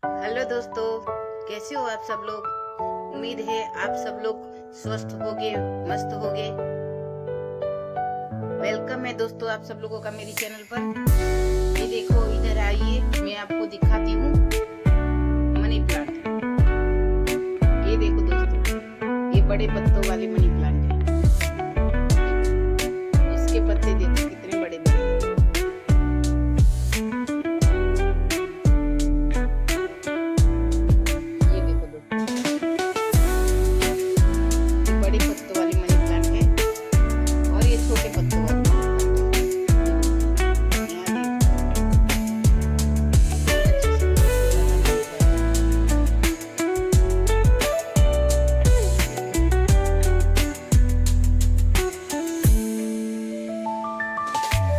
Hello दोस्तों, कैसे हो आप सब लोग। उम्मीद है आप सब लोग स्वस्थ होगे, मस्त होगे। वेलकम है दोस्तों आप सब लोगों का मेरी चैनल पर। ये देखो, इधर आइए, मैं आपको दिखाती हूँ मनी प्लांट। ये देखो दोस्तों, ये बड़े पत्तों वाले मनी प्लांट है। इसके पत्ते देखो कितने बड़े बड़े हैं।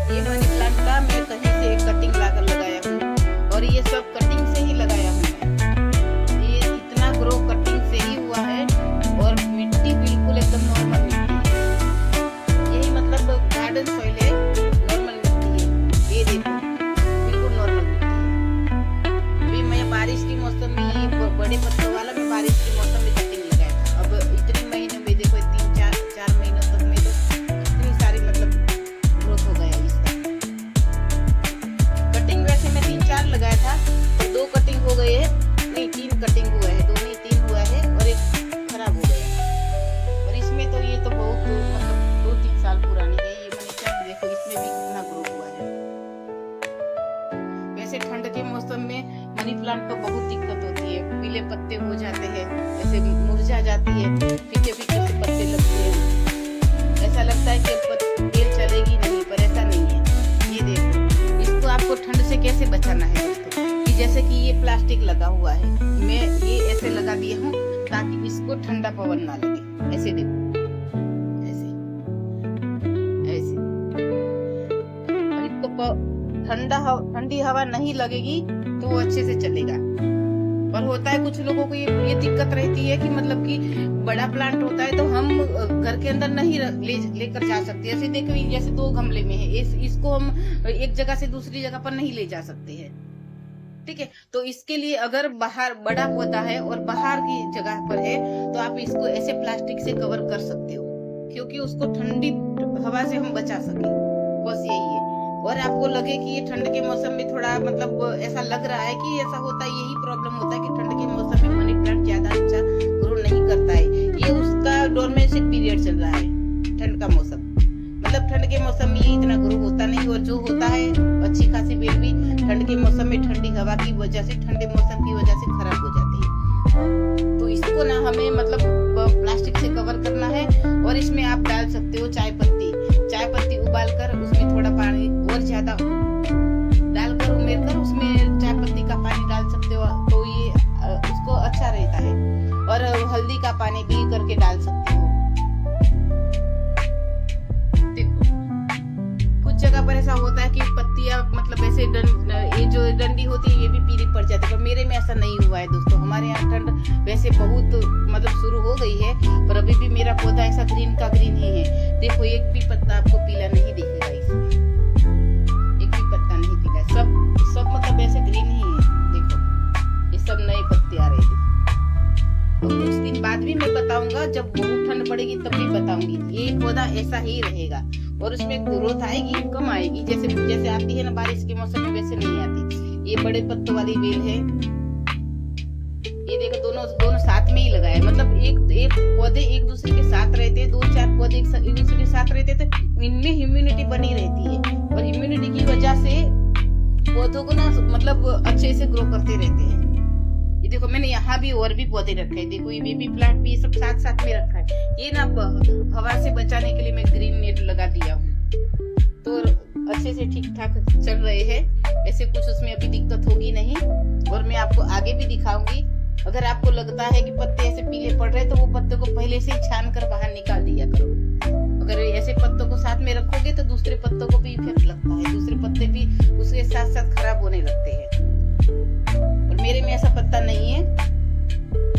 ये मनी प्लांट का मैं कहीं से कटिंग लाकर लगाया हूँ और ये सब कटिंग से ही लगाया हूँ मैं। ये इतना ग्रो कटिंग से ही हुआ है और मिट्टी बिल्कुल एकदम नॉर्मल मिट्टी है। यही मतलब गार्डन सॉइल है, नॉर्मल मिट्टी है। ये देखो बिल्कुल नॉर्मल मिट्टी है। अभी मैं बारिश के मौसम में ये बड़े पत्तों वाला मैं बारिश के मौसम में कटिंग लगाया था। अब इतने महीने में देखो 3-4 महीनों तक में तो इतनी सारी मतलब ग्रोथ हो गया इसका। कटिंग वैसे मैं 3-4 लगाया था तो 2 कटिंग हो गए है, नहीं 3 कटिंग हुआ है, 2 नहीं 3 हुआ है और एक खराब हो गया। और इसमें तो ये तो बहुत मतलब 2-3 साल पुरानी है ये मनी प्लांट। देखो इसमें भी कितना ग्रो हुआ है। वैसे ठंड के मौसम में मनी प्लांट को बहुत दिक्कत होती है, पीले पत्ते हो जाते हैं, ऐसे मुरझा जाती है, फीके फीके से पत्ते लगते हैं, ऐसा लगता है कि बेल चलेगी नहीं, पर ऐसा नहीं है। ये देखो, इसको आपको ठंड से कैसे बचाना है दोस्तों, कि जैसे कि ये प्लास्टिक लगा हुआ है, मैं ये ऐसे लगा दिया हूँ ताकि इसको ठंडा पवन ना लगे। ऐसे देखो, ऐसे ऐसे, और इसको ठंडी हवा नहीं लगेगी तो वो अच्छे से चलेगा। और होता है कुछ लोगों को ये दिक्कत रहती है कि मतलब कि बड़ा प्लांट होता है तो हम घर के अंदर नहीं लेकर जा सकते। ऐसे देखो, जैसे 2 गमले में है, इसको हम एक जगह से दूसरी जगह पर नहीं ले जा सकते हैं, ठीक है। तो इसके लिए अगर बाहर बड़ा पौधा है और बाहर की जगह पर है तो आप इसको ऐसे प्लास्टिक से कवर कर सकते हो, क्योंकि उसको ठंडी हवा से हम बचा सके, बस यही है। और आपको लगे कि ये ठंड के मौसम में थोड़ा मतलब ऐसा लग रहा है कि ऐसा होता है, यही प्रॉब्लम होता है कि ठंड के मौसम में मनी प्लांट ज्यादा अच्छा ग्रो नहीं करता है। ये उसका डोरमेंट पीरियड चल रहा है, ठंड का मौसम, मतलब ठंड के मौसम में ये इतना ग्रो होता नहीं, और जो होता है अच्छी खासी बेल भी ठंड के मौसम में ठंडी हवा की वजह से, ठंडे मौसम की वजह से खराब हो जाती है। तो इसको ना हमें मतलब प्लास्टिक से कवर करना है। और इसमें आप डाल सकते हो चाय पत्ती उबालकर उसमें थोड़ा पानी और ज्यादा डालकर उमेरकर उसमें चाय पत्ती का पानी डाल सकते हो, तो ये उसको अच्छा रहता है। और हल्दी का पानी भी करके डाल सकते हो। देखो कुछ जगह पर ऐसा होता है कि पत्तियां मतलब ऐसे ये जो डंडी होती है ये भी पीली पड़ जाती है, पर मेरे में ऐसा नहीं हुआ है दोस्तों। हमारे यहाँ ठंड वैसे बहुत मतलब शुरू हो गई है, पर अभी भी मेरा पौधा ऐसा ग्रीन का ग्रीन ही है। देखो एक भी पत्ता आपको पीला नहीं दिखेगा इसमें, एक भी पत्ता नहीं पीला, सब मतलब ऐसे ग्रीन ही है। देखो ये सब नए पत्ते आ रहे हैं। तो कुछ दिन बाद भी मैं बताऊंगा, जब बहुत ठंड पड़ेगी तब भी बताऊंगी। ये पौधा ऐसा ही रहेगा और उसमें ग्रोथ आएगी, कम आएगी, जैसे आती है ना बारिश के मौसम में, वैसे नहीं आती। ये बड़े पत्तों वाली बेल है। ये देखो दोनों साथ में ही लगाया, मतलब एक पौधे एक दूसरे के साथ रहते हैं, 2-4 पौधे एक दूसरे के साथ रहते हैं, तो इनमें ह्यूमिडिटी बनी रहती है। और ह्यूमिडिटी की वजह से पौधों को ना मतलब अच्छे से ग्रो करते रहते हैं। ये देखो मैंने यहाँ भी और भी पौधे रखे हैं, देखो ये बेबी प्लांट भी सब साथ में रखा है। ये ना हवा से बचाने के लिए मैं ग्रीन नेट लगा दिया हूँ, तो अच्छे से ठीक ठाक चल रहे हैं। ऐसे कुछ उसमें अभी दिक्कत होगी नहीं, और मैं आपको आगे भी दिखाऊंगी। अगर आपको लगता है कि पत्ते ऐसे पीले पड़ रहे तो वो पत्ते को पहले से ही छान कर बाहर निकाल दिया करो। अगर ऐसे पत्तों को साथ में रखोगे तो दूसरे पत्तों को भी इफेक्ट लगता है, दूसरे पत्ते भी उसके साथ साथ खराब होने लगते हैं। और मेरे में ऐसा पत्ता नहीं है।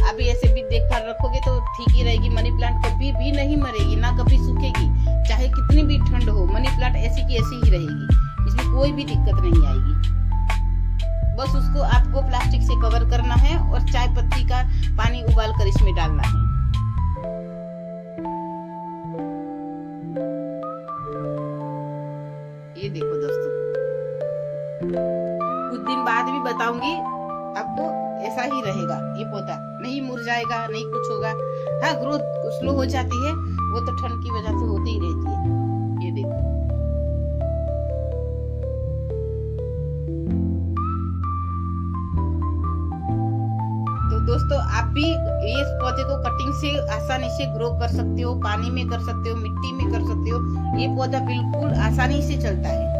आप ऐसे भी देखभाल रखोगे तो ठीक ही रहेगी। मनी प्लांट कभी भी नहीं मरेगी, ना कभी सूखेगी, चाहे कितनी भी ठंड हो, मनी प्लांट ऐसी की ऐसी ही रहेगी, इसमें कोई भी दिक्कत नहीं आएगी। बस उसको आपको प्लास्टिक से कवर करना दिखाऊंगी आपको, ऐसा ही रहेगा ये पौधा, नहीं मुरझाएगा, नहीं कुछ होगा। हाँ, ग्रोथ स्लो हो जाती है, वो तो ठंड की वजह से होती ही रहती है। ये देखो, तो दोस्तों आप भी इस पौधे को कटिंग से आसानी से ग्रो कर सकते हो, पानी में कर सकते हो, मिट्टी में कर सकते हो। ये पौधा बिल्कुल आसानी से चलता है।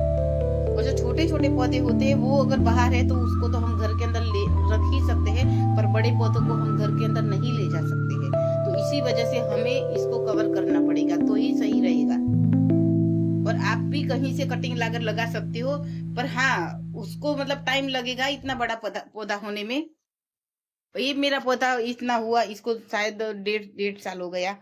और जो छोटे छोटे पौधे होते हैं वो अगर बाहर है तो उसको तो हम घर के अंदर ले रख ही सकते हैं, पर बड़े पौधों को हम घर के अंदर नहीं ले जा सकते हैं। तो इसी वजह से हमें इसको कवर करना पड़ेगा, तो ही सही रहेगा। और आप भी कहीं से कटिंग लाकर लगा सकते हो, पर हाँ, उसको मतलब टाइम लगेगा इतना बड़ा पौधा होने में। ये मेरा पौधा इतना हुआ, इसको शायद 1.5 साल हो गया।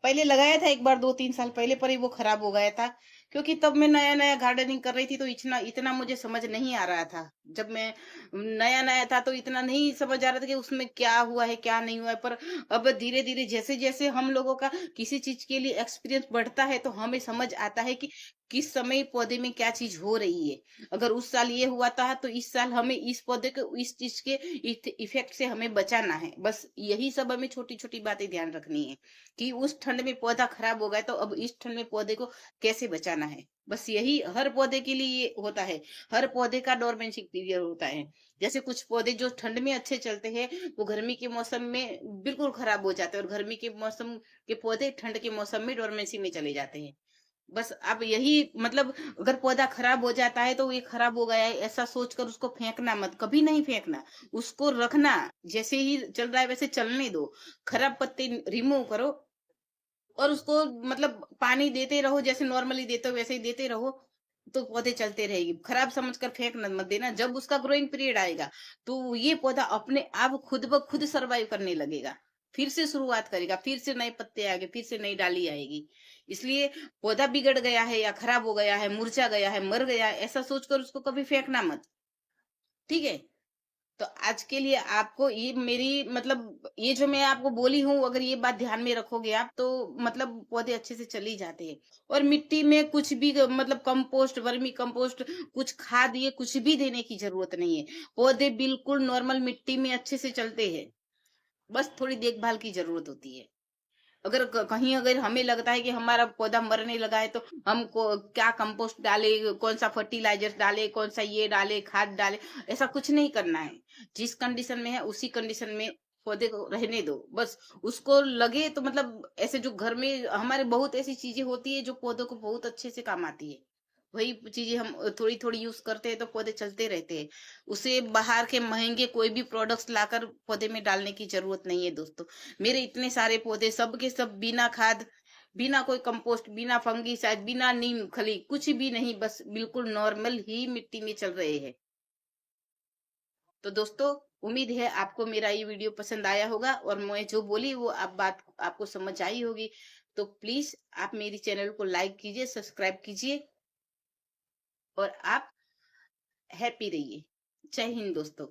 पहले लगाया था एक बार 2-3 साल पहले, पर वो खराब हो गया था, क्योंकि तब मैं नया नया गार्डनिंग कर रही थी, तो इतना इतना मुझे समझ नहीं आ रहा था। जब मैं नया नया था तो इतना नहीं समझ आ रहा था कि उसमें क्या हुआ है क्या नहीं हुआ है। पर अब धीरे धीरे जैसे जैसे हम लोगों का किसी चीज के लिए एक्सपीरियंस बढ़ता है, तो हमें समझ आता है कि किस समय पौधे में क्या चीज हो रही है। अगर उस साल ये हुआ था, तो इस साल हमें इस पौधे को इस चीज के इफेक्ट से हमें बचाना है। बस यही सब हमें छोटी छोटी बातें ध्यान रखनी है, कि उस ठंड में पौधा खराब हो गया तो अब इस ठंड में पौधे को कैसे बचाना है। बस यही हर पौधे के लिए ये होता है। हर पौधे का डोरमेंसी पीरियड होता है। जैसे कुछ पौधे जो ठंड में अच्छे चलते हैं, वो गर्मी के मौसम में बिल्कुल खराब हो जाते हैं, और गर्मी के मौसम के पौधे ठंड के मौसम में डोरमेंसी में चले जाते हैं। बस अब यही मतलब, अगर पौधा खराब हो जाता है तो ये खराब हो गया है ऐसा सोचकर उसको फेंकना मत, कभी नहीं फेंकना। उसको रखना, जैसे ही चल रहा है वैसे चलने दो। खराब पत्ते रिमूव करो, और उसको मतलब पानी देते रहो, जैसे नॉर्मली देते हो वैसे ही देते रहो, तो पौधे चलते रहेगी। खराब समझकर फेंक मत देना। जब उसका ग्रोइंग पीरियड आएगा, तो ये पौधा अपने आप खुद ब खुद सर्वाइव करने लगेगा, फिर से शुरुआत करेगा, फिर से नए पत्ते आएंगे, फिर से नई डाली आएगी। इसलिए पौधा बिगड़ गया है या खराब हो गया है, मुरझा गया है, मर गया है, ऐसा सोचकर उसको कभी फेंकना मत। ठीक है? तो आज के लिए आपको ये मेरी मतलब, ये जो मैं आपको बोली हूँ, अगर ये बात ध्यान में रखोगे आप, तो मतलब पौधे अच्छे से चल ही जाते हैं। और मिट्टी में कुछ भी मतलब कंपोस्ट, वर्मी कंपोस्ट, कुछ खाद, ये कुछ भी देने की जरूरत नहीं है। पौधे बिल्कुल नॉर्मल मिट्टी में अच्छे से चलते हैं। बस थोड़ी देखभाल की जरूरत होती है। अगर कहीं अगर हमें लगता है कि हमारा पौधा मरने लगा है, तो हम क्या कंपोस्ट डाले, कौन सा फर्टिलाइजर डाले, कौन सा ये डाले, खाद डाले, ऐसा कुछ नहीं करना है। जिस कंडीशन में है उसी कंडीशन में पौधे को रहने दो। बस उसको लगे तो मतलब, ऐसे जो घर में हमारे बहुत ऐसी चीजें होती है जो पौधों को बहुत अच्छे से काम आती है, वही चीजें हम थोड़ी थोड़ी यूज करते हैं तो पौधे चलते रहते हैं। उसे बाहर के महंगे कोई भी प्रोडक्ट्स लाकर पौधे में डालने की जरूरत नहीं है दोस्तों। मेरे इतने सारे पौधे सब के सब बिना खाद, बिना कोई कंपोस्ट, बिना फंगीसाइड, बिना नीम खली, कुछ भी नहीं, बस बिल्कुल नॉर्मल ही मिट्टी में चल रहे हैं। तो दोस्तों, उम्मीद है आपको मेरा ये वीडियो पसंद आया होगा, और मैं जो बोली वो आप बात आपको समझ आई होगी। तो प्लीज आप मेरी चैनल को लाइक कीजिए, सब्सक्राइब कीजिए, और आप हैप्पी रहिए। जय हिंद दोस्तों।